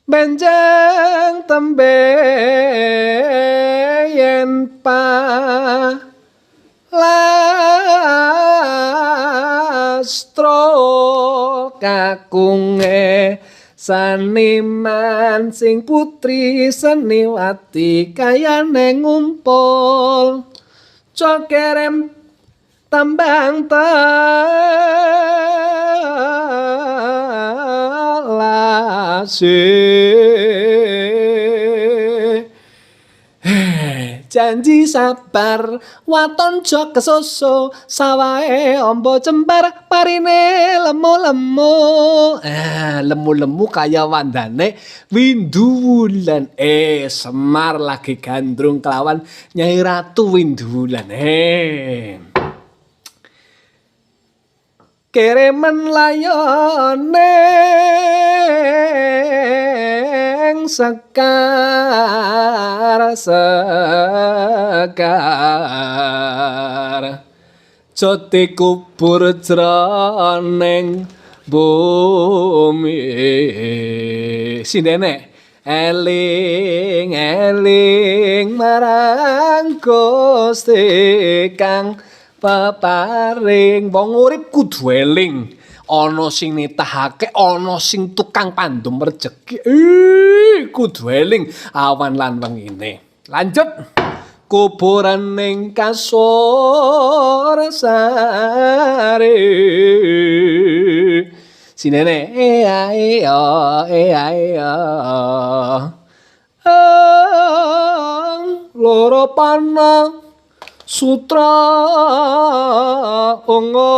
benjang tembe yen pa lastro kakunge saniman sing putri seniwati kayane ngumpul cokerem tambang talase janji sabar waton jo kesoso sawahe ombo cembar parine lemu-lemu lemu-lemu kaya wandane Windu Wulan Semar lagi gandrung kelawan Nyai Ratu Windu Wulan keremen layoneng sekar jote kubur jroning bumi sindene eling marang Gusti kang peparing wong urip kudu eling ana sing nitahake ana sing tukang pandum rejeki kudu eling awan lan wengine lanjut kuburan ning kasor sare sinene loro panah sutra ongo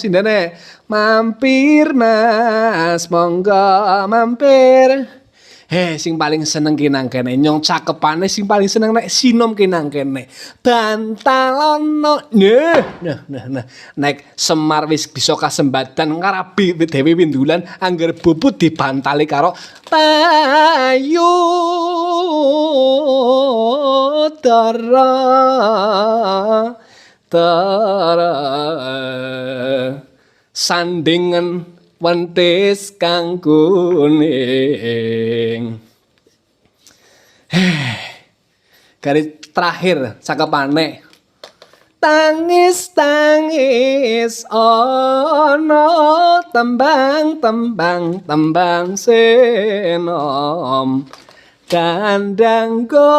sindene mampir mas monggo mampir sing paling seneng ki nang kene nyong cakepane sing paling seneng nek sinom ki nang kene bantalono nah nek Semar wis bisa kasembadan ngarabi Dewi Windulan angger bubut dibantali karo Bayu Dara sandingen wentis kang kuning garis terakhir cakepane tangis ana tembang senom kandang golong